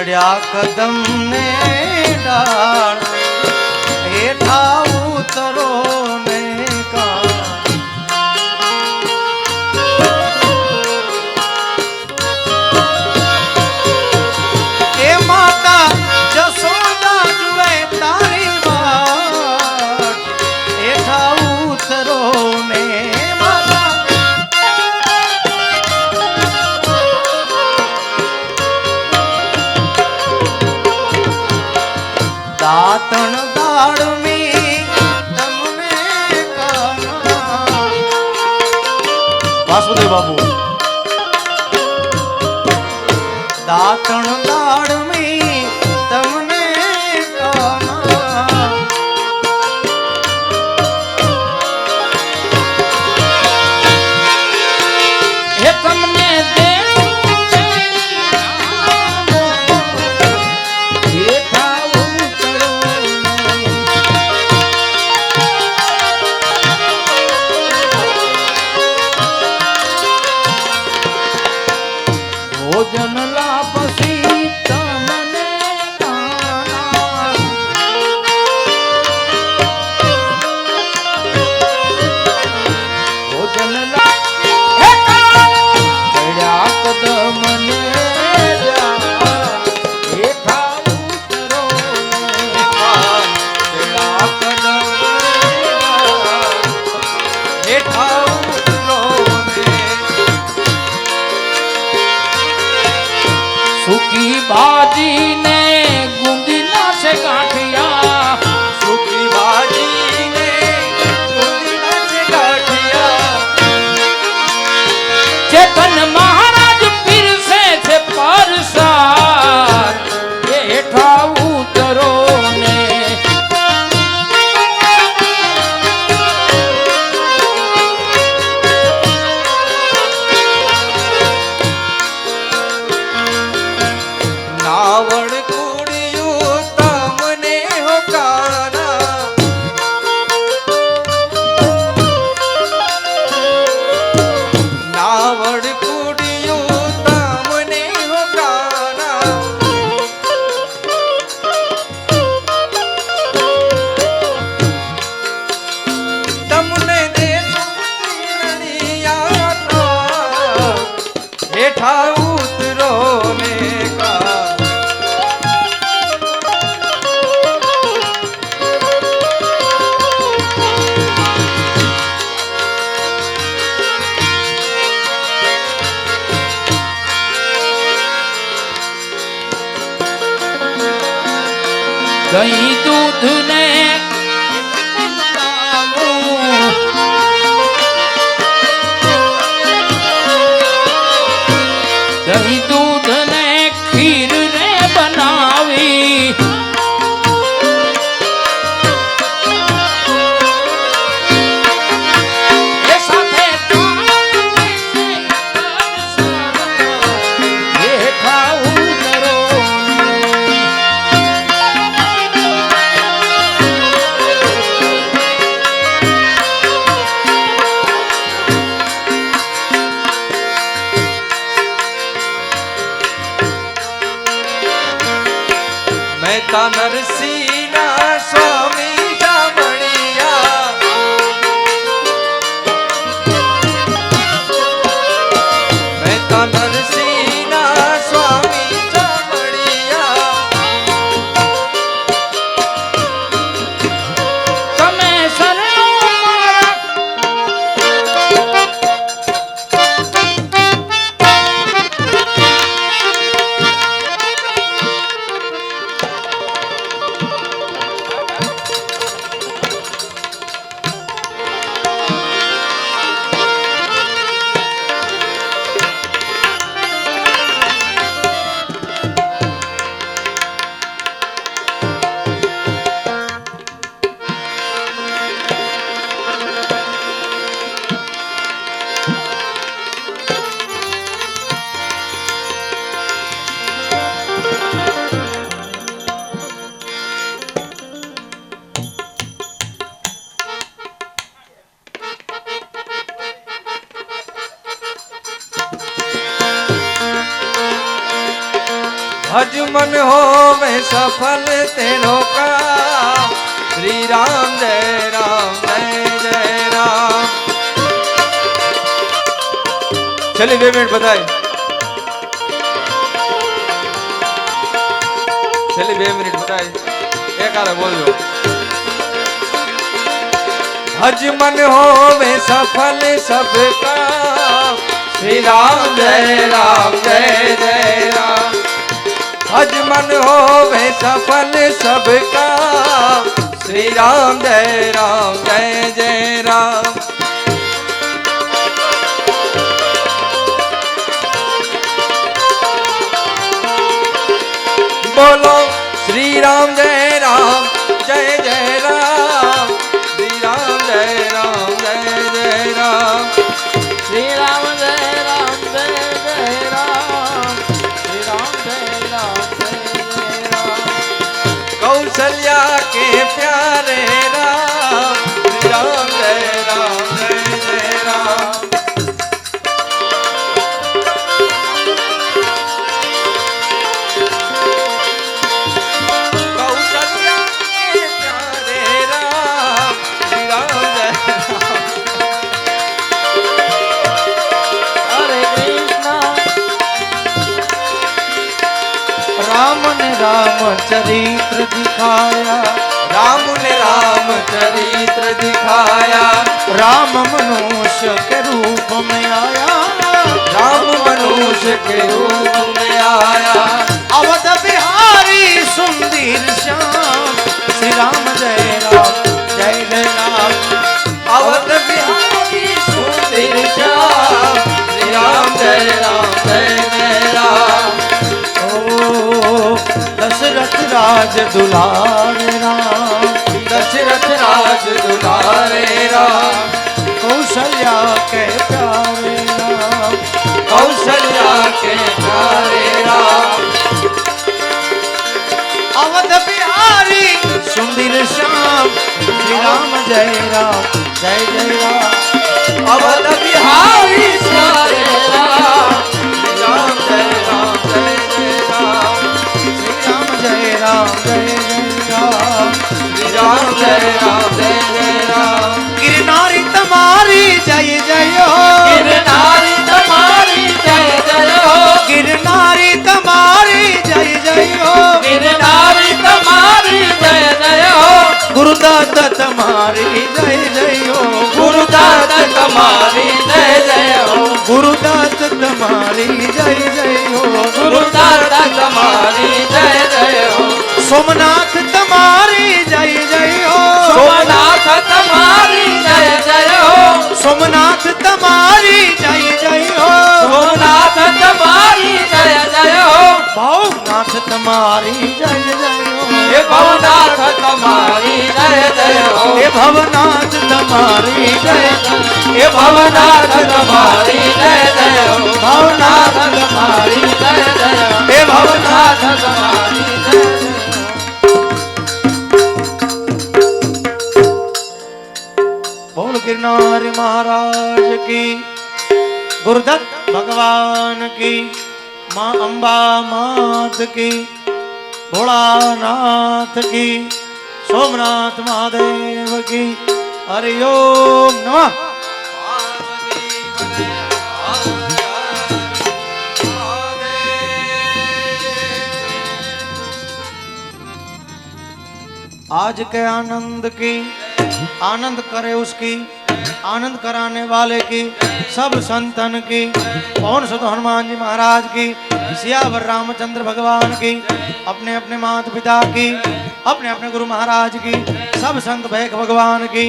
ચડ્યા કદમ ને ડાળ હેઠા ઉતરો ને એ માતા જસોદા જુએ તારી વાત હેઠા ઉતરો ને દાતણ દાડમી તમને કાના વાસુદેવ બાબુ દાતણ દાડમી તમને કાના હે તમને ભોજન લાપસી તમને કાના ભોજન ચડ્યા કદમ ને હેઠા ઉતરો ચડ્યા કદમ હેઠા સુકી ભાજી ને ગુંદી ના છે ગાંઠિયા સુકી ભાજી ને ગુંદી ના છે ગાંઠિયા ચેતન મહારાજ પીરસે છે પરસાદ હેઠા ઉતરો ને નાવડ કુડિયું તમને હો કાના નાવડ કુડિયું તમને હો કાના તમને દેશિયા હેઠા ઉતરો ને દહીં દૂધ ને દહીં દૂધ ને ખીર ને બનાવી એ સાથે હેઠા ઉતરો મહેતા નરસિંહ ના સ્વામી જામણિયા મહેતા નરસિંહ ના સ્વામી જામણિયા તમે શરણો मन होवे सफल तेरो काम। श्री राम जय जय राम। चलिए 2 मिनट बताए। चलिए 2 मिनट बताए। एक आधा बोल दो। हज मन होवे सफल सबका। श्री राम जय राम। हज मन होवे सफल सबका। श्री राम जय राम। बोलो श्री राम जय राम जय राम। श्री राम जय राम जय राम। श्री राम जय राम। श्री राम जय राम। कौशल्या के प्यारे राम। श्री राम जय राम। कौशल्या के प्यारे राम। श्री राम जय हरे कृष्णा। राम ने राम चरित्र दिखाया। राम ने राम चरित्र दिखाया। राम मनुष्य के रूप में आया। राम मनुष्य के रूप में आया। अवध बिहारी सुंदर श्याम। श्री राम जय राम। अवध बिहारी सुंदर श्याम। श्री राम जय राम। ओ दशरथ राज दुलारे राम। दशरथ राज दुलारे राम। कौशल्या के प्यारे राम। कौशल्या के प्यारे राम। अवध बिहारी सुंदर श्याम। श्री राम जय राम। अवध बिहारी प्यारे राम। श्री राम जय राम। श्री राम जय राम। श्री राम जय राम। गिरनारी तुम्हारी जय जय हो। गिरनारी तुम्हारी जय हो। गिरनारी तुम्हारी जय जय हो। गिरनारी तुम्हारी जय हो। गुरुदत्त तुम्हारी जय हो। गुरुदत्त तुम्हारी जय हो। गुरुदत्त तुम्हारी जय हो। गुरुदत्त तुम्हारी जय हो। सोमनाथ तुम्हारी जय हो। सोमनाथ तुम्हारी जय हो। सोमनाथ तुम्हारी जय हो। सोमनाथ तुम्हारी जय हो। भवनाथ तुम्हारी जय हो। हे भवनाथ तुम्हारी जय हो। हे भवनाथ तुम्हारी जय। हे भवनाथ तुम्हारी जय हो। भवनाथ तुम्हारी जय हो। हे भवनाथ तुम्हारी जय हो। बोल गिरनारी महाराज की। गुरुदत्त भगवान की। माँ अम्बा मात की। भोलानाथ की। सोमनाथ महादेव की। हरि ओम नमः। आज के आनंद की आनंद करे उसकी। आनंद कराने वाले की। सब संतन की। पवन सुत हनुमान जी महाराज की। सियावर रामचंद्र भगवान की। अपने अपने माता पिता की। अपने अपने गुरु महाराज की। सब संत भैक भगवान की।